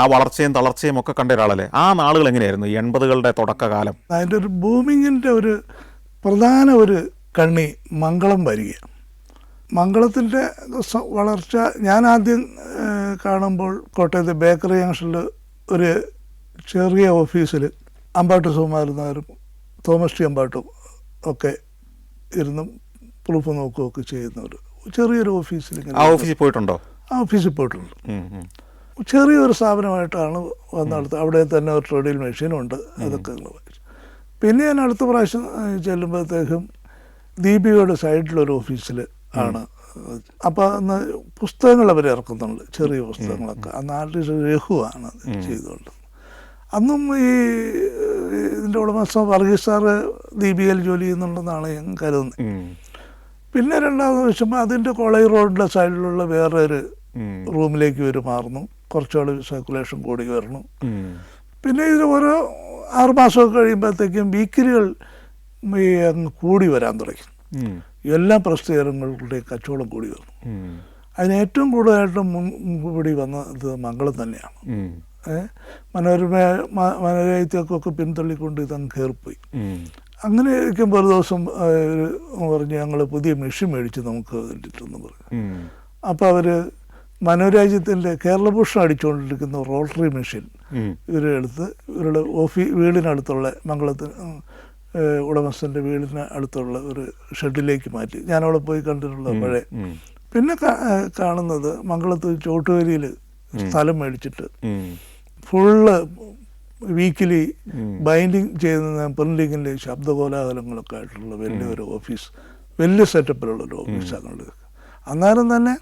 ആ വളർച്ചയും തളർച്ചയും ഒക്കെ കണ്ട ഒരാളല്ലേ. ആ നാളുകൾ എങ്ങനെയായിരുന്നു ഈ 80കളുടെ തുടക്കകാലം? അതിൻ്റെ ഒരു ബൂമിങ്ങിൻ്റെ ഒരു പ്രധാന ഒരു കണ്ണി മംഗളം വരിക. മംഗളത്തിൻ്റെ വളർച്ച ഞാൻ ആദ്യം കാണുമ്പോൾ കോട്ടയത്തെ ബേക്കറി ജംഗ്ഷനിൽ ഒരു ചെറിയ ഓഫീസിൽ അമ്പാട്ട് സുകുമാരൻ നായരും തോമസ് ടി അമ്പാട്ടും ഒക്കെ ഇരുന്നും പ്രൂഫ് നോക്കുകയൊക്കെ ചെയ്യുന്നവർ ചെറിയൊരു ഓഫീസിൽ. ആ ഓഫീസിൽ പോയിട്ടുണ്ടോ? ആ ഓഫീസിൽ പോയിട്ടുണ്ട്. ചെറിയൊരു സ്ഥാപനമായിട്ടാണ് വന്നടുത്ത്. അവിടെ തന്നെ ഒരു ട്രെഡിൽ മെഷീനുണ്ട്, അതൊക്കെ വായിച്ചു. പിന്നെ ഞാൻ അടുത്ത പ്രാവശ്യം ചെല്ലുമ്പോഴത്തേക്കും ദീപികയുടെ സൈഡിലൊരു ഓഫീസിൽ ആണ്. അപ്പോൾ അന്ന് പുസ്തകങ്ങൾ അവർ ഇറക്കുന്നുണ്ട്, ചെറിയ പുസ്തകങ്ങളൊക്കെ. അന്ന് ആർട്ടിസ്റ്റ് രഘുവാണ് അത് ചെയ്തുകൊണ്ട്. അന്നും ഈ ഇതിൻ്റെ ഉടമസ്ഥ വർഗീസ് സാറ് ദീപികയിൽ ജോലി ചെയ്യുന്നുണ്ടെന്നാണ് ഞാൻ കരുതുന്നത്. പിന്നെ രണ്ടാമത് വെച്ചപ്പോൾ അതിൻ്റെ കോളേജ് റോഡിൻ്റെ സൈഡിലുള്ള വേറെ ഒരു റൂമിലേക്ക് ഇവർ മാറുന്നു. കുറച്ചുകൂടി സർക്കുലേഷൻ കൂടി വരണം. പിന്നെ ഇത് ഓരോ 6 മാസമൊക്കെ കഴിയുമ്പോഴത്തേക്കും വീക്കിലികൾ അങ്ങ് കൂടി വരാൻ തുടങ്ങി. എല്ലാ പ്രസിദ്ധീകരണങ്ങളുടെയും കച്ചവടം കൂടി വന്നു. അതിന് ഏറ്റവും കൂടുതലായിട്ടും മുൻകൂടി വന്നത് മംഗളം തന്നെയാണ്. മനോരമയൊക്കെ പിന്തള്ളിക്കൊണ്ട് ഇതങ്ങ് കയറിപ്പോയി. അങ്ങനെ ഇരിക്കുമ്പോൾ ഒരു ദിവസം പറഞ്ഞ്, ഞങ്ങൾ പുതിയ മെഷീൻ മേടിച്ച് നമുക്ക് വേണ്ടിയിട്ടെന്ന് പറഞ്ഞു. അപ്പോൾ അവർ മനോരാജ്യത്തിൻ്റെ കേരളഭൂഷണം അടിച്ചുകൊണ്ടിരിക്കുന്ന റോട്ടറി മെഷീൻ ഇവരെടുത്ത് ഇവരുടെ വീടിനടുത്തുള്ള മംഗളത്തിന് ഉടമസ്ഥൻ്റെ വീടിന് അടുത്തുള്ള ഒരു ഷെഡിലേക്ക് മാറ്റി. ഞാനവിടെ പോയി കണ്ടിട്ടുള്ള പഴയ. പിന്നെ കാണുന്നത് മംഗളത്ത് ചോട്ടുവേലിയിൽ സ്ഥലം മേടിച്ചിട്ട് ഫുള്ള് വീക്കിലി ബൈൻഡിങ് ചെയ്യുന്ന പ്രിൻറ്റിങ്ങിൻ്റെ ശബ്ദകോലാഹലങ്ങളൊക്കെ ആയിട്ടുള്ള വലിയൊരു ഓഫീസ്, വലിയ സെറ്റപ്പിലുള്ളൊരു ഓഫീസാണ്. അന്നേരം തന്നെ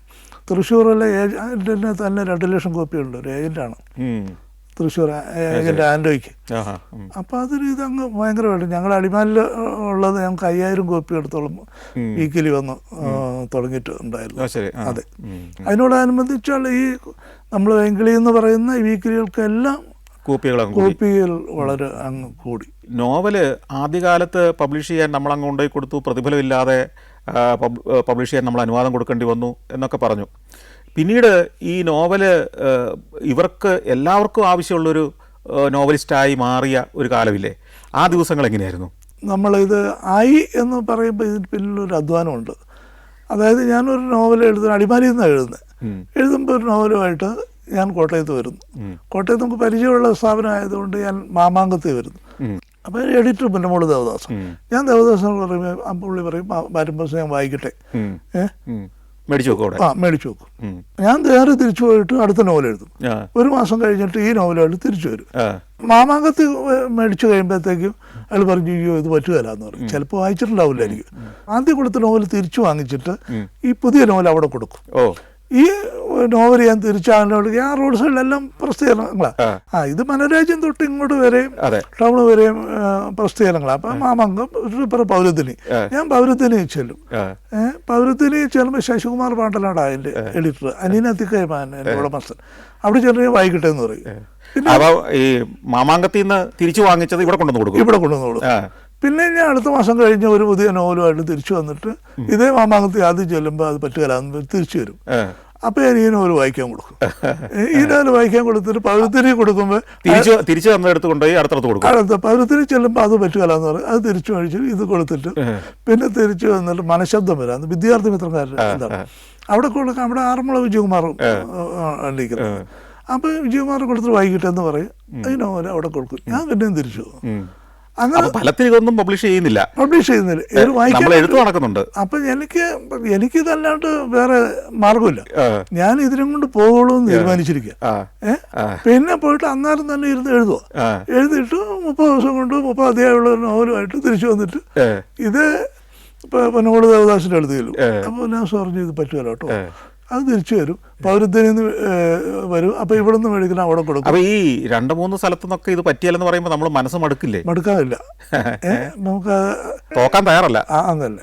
തൃശ്ശൂരിലെ ഏജൻറ്റിന് തന്നെ 2 ലക്ഷം കോപ്പിയുണ്ട്. ഒരു ഏജൻറ്റാണ് തൃശ്ശൂർ ഏജൻ്റ് ആൻഡോയ്ക്ക്. അപ്പോൾ അതൊരു ഇതങ്ങ് ഭയങ്കരമായിട്ട് ഞങ്ങൾ അടിമാലിൽ ഉള്ളത് ഞങ്ങൾക്ക് 5000 കോപ്പി എടുത്തോളം വീക്കിലി വന്ന് തുടങ്ങിയിട്ടുണ്ടായിരുന്നു. അതെ, അതിനോടനുബന്ധിച്ചുള്ള ഈ നമ്മൾ വെങ്കിളി എന്ന് പറയുന്ന ഈ വീക്കിലികൾക്കെല്ലാം കോപ്പികൾ വളരെ അങ്ങ് കൂടി. നോവല് ആദ്യകാലത്ത് പബ്ലിഷ് ചെയ്യാൻ നമ്മൾ അങ്ങ് കൊണ്ടുപോയി കൊടുത്തു, പ്രതിഫലമില്ലാതെ പബ്ലിഷ് ചെയ്യാൻ നമ്മൾ അനുവാദം കൊടുക്കേണ്ടി വന്നു എന്നൊക്കെ പറഞ്ഞു. പിന്നീട് ഈ നോവല് ഇവർക്ക് എല്ലാവർക്കും ആവശ്യമുള്ളൊരു നോവലിസ്റ്റായി മാറിയ ഒരു കാലമില്ലേ? ആ ദിവസങ്ങൾ എങ്ങനെയായിരുന്നു? നമ്മളിത് ആയി എന്ന് പറയുമ്പോൾ ഇതിന് പിന്നിലൊരു അധ്വാനമുണ്ട്. അതായത് ഞാനൊരു നോവൽ അടിമാലിയിൽ നിന്നാണ് എഴുതുമ്പോൾ ഒരു നോവലുമായിട്ട് ഞാൻ കോട്ടയത്ത് വരുന്നു. കോട്ടയത്ത് നമുക്ക് പരിചയമുള്ള സ്ഥാപനമായതുകൊണ്ട് ഞാൻ മാമാങ്കത്തിൽ വരുന്നു. അപ്പോൾ എഡിറ്റർ പുന്നമോള് ദേവദാസ്. ഞാൻ ദേവദാസിനോട് പറയുമ്പോൾ പുള്ളി പറയും വരുമ്പോൾ ഞാൻ വായിക്കട്ടെ, മേടിച്ചു വെക്കും. ഞാൻ നേരെ തിരിച്ചു പോയിട്ട് അടുത്ത നോവൽ എഴുതും. ഒരു മാസം കഴിഞ്ഞിട്ട് ഈ നോവലുകൾ തിരിച്ചു വരും. മാമാങ്കത്തിൽ മേടിച്ചു കഴിയുമ്പോഴത്തേക്കും അയാൾ പറഞ്ഞു, അയ്യോ ഇത് പറ്റുകയില്ല എന്ന് പറയും. ചിലപ്പോൾ വായിച്ചിട്ടുണ്ടാവില്ലായിരിക്കും. ആദ്യം കൊടുത്ത നോവൽ തിരിച്ചു വാങ്ങിച്ചിട്ട് ഈ പുതിയ നോവൽ അവിടെ കൊടുക്കും. ഈ നോവൽ ഞാൻ തിരിച്ചാകുന്നതോട് ആ റോഡ് സൈഡിലെല്ലാം പ്രസിദ്ധീകരണങ്ങളാണ്. ഇത് മനോരാജ്യം തൊട്ട് ഇങ്ങോട്ട് വരെയും ടൗൺ വരെയും പ്രസിദ്ധീകരണങ്ങളാണ്. അപ്പം മാമംഗം പൗരത്തിന് ഞാൻ പൗരത്തിന് ചെല്ലും. പൗരത്തിന് ചെല്ലുമ്പോൾ ശശികുമാർ പാണ്ടലാണ് അതിൻ്റെ എഡിറ്റർ, അനീന തിക്കയമാൻ എൻ്റെ ഉടമസ്ഥൻ. അവിടെ ചെല്ലുമ്പോൾ വായിക്കട്ടെ എന്ന് പറയും. ഈ മാമാങ്കത്തിൽ നിന്ന് തിരിച്ചു വാങ്ങിച്ചത് ഇവിടെ കൊണ്ടുവന്ന് കൊടുക്കും. പിന്നെ ഞാൻ അടുത്ത മാസം കഴിഞ്ഞ് ഒരു പുതിയ നോവലുമായിട്ട് തിരിച്ചു വന്നിട്ട് ഇതേ മാമാങ്കത്തിൽ ആദ്യം ചെല്ലുമ്പോൾ അത് പറ്റുകയില്ല തിരിച്ചു വരും. അപ്പോൾ ഞാൻ ഈ നോവൽ വായിക്കാൻ കൊടുക്കും. ഈ നോവൽ വായിക്കാൻ കൊടുത്തിട്ട് പൗരത്തിന് കൊടുക്കുമ്പോൾ തിരിച്ചു വന്നെടുത്ത് കൊണ്ടുപോയി അടുത്ത പൗരത്തിന് ചെല്ലുമ്പോൾ അത് പറ്റുകയില്ല എന്ന് പറയും. അത് തിരിച്ചു കഴിച്ച് ഇത് കൊടുത്തിട്ട് പിന്നെ തിരിച്ചു വന്നിട്ട് മനഃശബ്ദം വരാം വിദ്യാർത്ഥി മിത്രക്കാരുടെ എന്താണ് അവിടെ കൊടുക്കാം. അവിടെ ആറന്മുള വിജയകുമാറും ഇരിക്കുന്നത്. അപ്പോൾ വിജയകുമാർ കൊടുത്തിട്ട് വായിക്കട്ടെ എന്ന് പറയും. ഈ നോവൽ അവിടെ കൊടുക്കും. ഞാൻ പിന്നെയും തിരിച്ചു പോകും. അങ്ങനെ ഫലത്തിനൊന്നും പബ്ലിഷ് ചെയ്യുന്നില്ല. എഴുത്ത് നടക്കുന്നുണ്ട്. അപ്പം എനിക്കിതല്ലാണ്ട് വേറെ മാർഗമില്ല. ഞാൻ ഇതിനും കൊണ്ട് പോകുള്ളൂ എന്ന് തീരുമാനിച്ചിരിക്കുക. പിന്നെ പോയിട്ട് അന്നേരം തന്നെ ഇരുന്ന് എഴുതിയിട്ട് 30 ദിവസം കൊണ്ട് 30 അധ്യായമുള്ള ഒരു നോവലുമായിട്ട് തിരിച്ചു വന്നിട്ട് ഇത് പൊന്നമോള് ദേവദാസിൻ്റെ അടുത്ത് ചെല്ലും. അപ്പോൾ ഞാൻ പറഞ്ഞു ഇത് പറ്റുമല്ലോ കേട്ടോ. അത് തിരിച്ചു വരും. പൗരത്തിന് വരും. അപ്പോൾ ഇവിടെ നിന്ന് മേടിക്കണം അവിടെ കൊടുക്കും. അപ്പോൾ ഈ 2-3 സ്ഥലത്തു നിന്നൊക്കെ ഇത് പറ്റിയാലെന്ന് പറയുമ്പോൾ നമ്മൾ മനസ്സ് മടുക്കാറില്ല. നമുക്ക് തോക്കാൻ തയ്യാറല്ല. അതല്ല.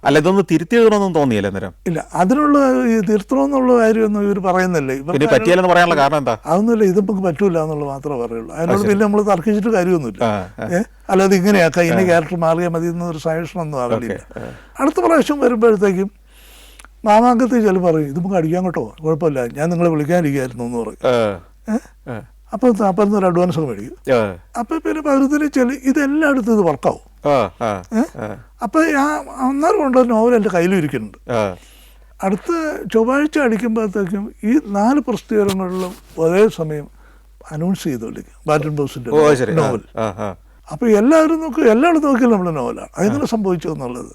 അല്ല, ഇതൊന്ന് തിരുത്തി എഴുതണമെന്നും തോന്നിയില്ല അന്നേരം? ഇല്ല, അതിനുള്ള ഈ തിരുത്തണമെന്നുള്ള കാര്യമൊന്നും ഇവർ പറയുന്നില്ലേ. പിന്നെ പറ്റിയാലെന്ന് പറയാനുള്ള കാരണം എന്താ? അതൊന്നുമില്ല, ഇത് നമുക്ക് പറ്റൂല എന്നുള്ള മാത്രമേ പറയുള്ളൂ. അതിനോട് പിന്നെ നമ്മൾ തർക്കിച്ചിട്ട് കാര്യമൊന്നുമില്ല. അല്ലാതെ ഇങ്ങനെയാക്കാം, ഇന്ന ക്യാരക്ടർ മാറിയാൽ മതി എന്നൊരു സജഷനൊന്നും ആവില്ല. അടുത്ത പ്രാവശ്യം വരുമ്പോഴത്തേക്കും മാമാങ്കത്തിൽ ചിലപ്പോൾ പറയും ഇത് നമുക്ക് അടിക്കാൻ കേട്ടോ, കുഴപ്പമില്ല, ഞാൻ നിങ്ങളെ വിളിക്കാനിരിക്കുകയായിരുന്നു എന്ന് പറയും. അപ്പോൾ അപ്പം ഒരു അഡ്വാൻസ് ഒക്കെ മേടിക്കും. അപ്പം പിന്നെ പൗരത്തിന് ഇതെല്ലായിടത്തും ഇത് വർക്കാവും. അപ്പം അന്നേരം കൊണ്ട് നോവൽ എൻ്റെ കയ്യിലും ഇരിക്കുന്നുണ്ട്. അടുത്ത ചൊവ്വാഴ്ച അടിക്കുമ്പോഴത്തേക്കും ഈ 4 പ്രസിദ്ധീകരണങ്ങളിലും ഒരേ സമയം അനൗൺസ് ചെയ്തോളിക്കും ബാറ്റൺ ബോസിൻ്റെ നോവൽ. അപ്പോൾ എല്ലാവരും എല്ലായിടത്തും നോക്കിയാലും നമ്മുടെ നോവലാണ്. അതെങ്ങനെ സംഭവിച്ചതെന്നുള്ളത്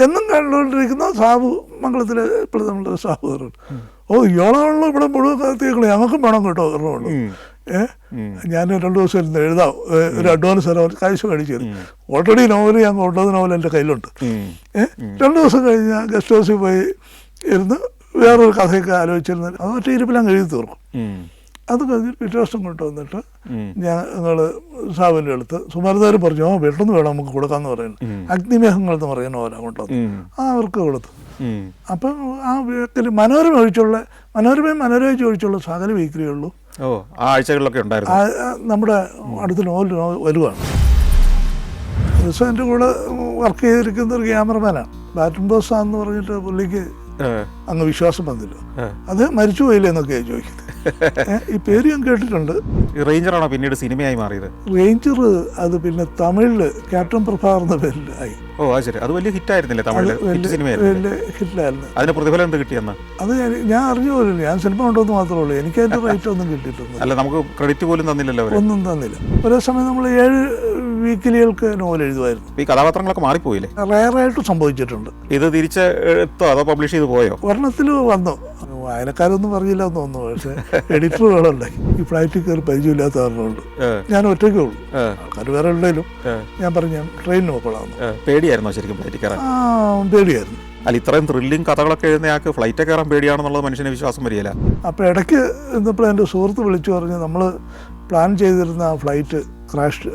എന്നും കണ്ടുകൊണ്ടിരിക്കുന്ന സാബു മംഗളത്തിലെ ഇപ്പോഴും നമ്മുടെ സാബു ഇയാളാണല്ലോ ഇവിടെ മുഴുവൻ കത്തിയേക്കളെ, ഞങ്ങൾക്കും വേണം കേട്ടോ പറഞ്ഞോളൂ. ഞാൻ 2 ദിവസം ഇരുന്ന് എഴുതാം, ഒരു അഡ്വാൻസ് തരാൻ കാശ് മേടിച്ചു തരും. ഓൾറെഡി നോവൽ ഞാൻ കൊണ്ടുവന്ന നോവൽ എൻ്റെ കയ്യിലുണ്ട്. 2 ദിവസം കഴിഞ്ഞ് ഞാൻ ഗസ്റ്റ് ഹൗസിൽ പോയി ഇരുന്ന് വേറൊരു കഥയൊക്കെ ആലോചിച്ചിരുന്ന അത് ഒറ്റ ഇരിപ്പിലാണ് എഴുതി തീർക്കും. അത് കഴിഞ്ഞിട്ട് പിറ്റേ ദിവസം കൊണ്ടുവന്നിട്ട് ഞങ്ങൾ സാബുവിൻ്റെ അടുത്ത് സുമാരതാരും പറഞ്ഞു പെട്ടെന്ന് വേണം നമുക്ക് കൊടുക്കാമെന്ന് പറയുന്നത്. അഗ്നിമേഘങ്ങൾ എന്ന് പറയുന്ന പോലെ കൊണ്ടുവന്നു അവർക്ക് കൊടുത്തു. അപ്പം ആ വീക്കിൽ മനോരമയും മനോരമ ഒഴിച്ചുള്ള സകല വീക്കിലുള്ളൂ നമ്മുടെ അടുത്ത നോവൽ വരുവാണ്. ദിവസം എൻ്റെ കൂടെ വർക്ക് ചെയ്തിരിക്കുന്ന ഒരു ക്യാമറമാനാണ് ബാറ്റൺ ബോസ് എന്ന് പറഞ്ഞിട്ട് പുള്ളിക്ക് അങ്ങ് വിശ്വാസം വന്നില്ല. അത് മരിച്ചു പോയില്ലേ എന്നൊക്കെയാണ് ചോദിക്കുന്നത്. ഈ പേര് ഞാൻ കേട്ടിട്ടുണ്ട്. റേഞ്ചറാണോ പിന്നീട് സിനിമയായി മാറിയത്? റേഞ്ചർ അത് പിന്നെ തമിഴില് ക്യാപ്റ്റൻ പ്രഭാർ എന്ന പേരിൽ ആയി. ശരി, അത് വലിയ ഹിറ്റായിരുന്നില്ലേ തമിഴില്? വലിയ ഹിറ്റായിരുന്നു. അതിന് പ്രതിഫലം എന്ത് കിട്ടിയെന്ന് അത് ഞാൻ അറിഞ്ഞു പോലില്ല. ഞാൻ സിനിമ ഉണ്ടോന്ന് മാത്രമേ ഉള്ളൂ. എനിക്ക് അതിന്റെ റേറ്റ് ഒന്നും കിട്ടിയിട്ടുണ്ട്. അല്ല, നമുക്ക് ക്രെഡിറ്റ് പോലും തന്നില്ലല്ലോ. ഒന്നും തന്നില്ല. ഒരേ സമയം നമ്മൾ 7 വീക്കിലികൾക്ക് നോവൽ എഴുതുമായിരുന്നു. ഈ കഥാപാത്രങ്ങളൊക്കെ മാറിപ്പോയില്ലേ? റയറായിട്ട് സംഭവിച്ചിട്ടുണ്ട്. ഇത് തിരിച്ചെടുത്തോ അതോ പബ്ലിഷ് ചെയ്ത് പോയോ? ഒരെണ്ണത്തിൽ വന്നു. വായനക്കാരൊന്നും പറഞ്ഞില്ല എന്ന് തോന്നുന്നു. പക്ഷേ എഡിറ്ററുകളുണ്ടായി. ഈ ഫ്ലൈറ്റിൽ കയറി പരിചയമില്ലാത്ത കാരണമുണ്ട്. ഞാൻ ഒറ്റയ്ക്കേ ഉള്ളൂ. ആൾക്കാർ വേറെ ഉണ്ടെങ്കിലും ഞാൻ പറഞ്ഞു ഞാൻ ട്രെയിനിന് പോയിക്കൊള്ളാമെന്ന്. പേടിയായിരുന്നോ ശരിക്കും ഫ്ലൈറ്റിൽ കയറാൻ? പേടിയായിരുന്നു. അല്ല, ഇത്രയും ത്രില്ലിങ് കഥകളൊക്കെ എഴുതുന്നയാൾക്ക് ഫ്ലൈറ്റ് കയറാൻ പേടിയാണെന്നുള്ളത് മനുഷ്യന് വിശ്വാസം വരികയില്ല. അപ്പോൾ ഇടയ്ക്ക് എന്നപ്പോൾ എൻ്റെ സുഹൃത്ത് വിളിച്ചു പറഞ്ഞ് നമ്മൾ പ്ലാൻ ചെയ്തിരുന്ന ആ ഫ്ലൈറ്റ് ക്രാഷ്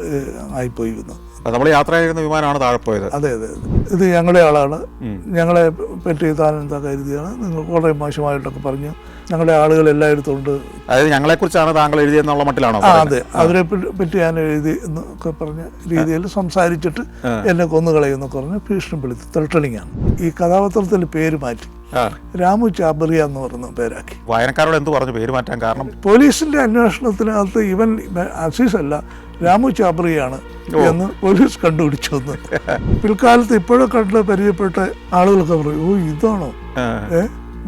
ആയിപ്പോയി എന്ന്. നമ്മൾ യാത്ര ചെയ്യുന്ന വിമാനമാണ് താഴെ പോയത്. അതെ അതെ അതെ, ഇത് ഞങ്ങളുടെ ആളാണ്, ഞങ്ങളെ പറ്റി താൻ എന്താ കരുതിയാണ്, നിങ്ങൾ വളരെ മോശമായിട്ടൊക്കെ പറഞ്ഞു, ഞങ്ങളുടെ ആളുകൾ എല്ലായിടത്തും ഉണ്ട്. അതായത് ഞങ്ങളെക്കുറിച്ചാണ് താങ്കൾ എഴുതിയെന്നുള്ള മട്ടിലാണോ? അതെ, അവരെ പറ്റി ഞാൻ എഴുതി എന്നൊക്കെ പറഞ്ഞ രീതിയിൽ സംസാരിച്ചിട്ട് എന്നെ കൊന്നുകളയുന്നൊക്കെ പറഞ്ഞ് ഭീഷണിപ്പെടുത്തി. ത്രെട്ടണിങ് ആണ്. ഈ കഥാപാത്രത്തിൽ പേര് മാറ്റി രാമു ചാബറിയ എന്ന് പറഞ്ഞ പേരാക്കി. വായനക്കാരോട് എന്ത് പറഞ്ഞു പേര് മാറ്റാൻ കാരണം? പോലീസിന്റെ അന്വേഷണത്തിനകത്ത് ഇവൻ അസീസ് അല്ല, രാമു ചാബറിയാണ് എന്ന് പോലീസ് കണ്ടുപിടിച്ചു വന്ന്. പിൽക്കാലത്ത് ഇപ്പോഴും കണ്ട് പരിചയപ്പെട്ട ആളുകളൊക്കെ പറയും, ഓ ഇതാണോ,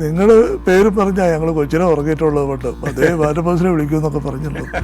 നിങ്ങൾ പേര് പറഞ്ഞാൽ ഞങ്ങൾ കൊച്ചിനെ ഉറങ്ങിയിട്ടുള്ളത് കൊണ്ട് അതേ ബാലബോസിനെ വിളിക്കുമെന്നൊക്കെ പറഞ്ഞിട്ടുണ്ട്.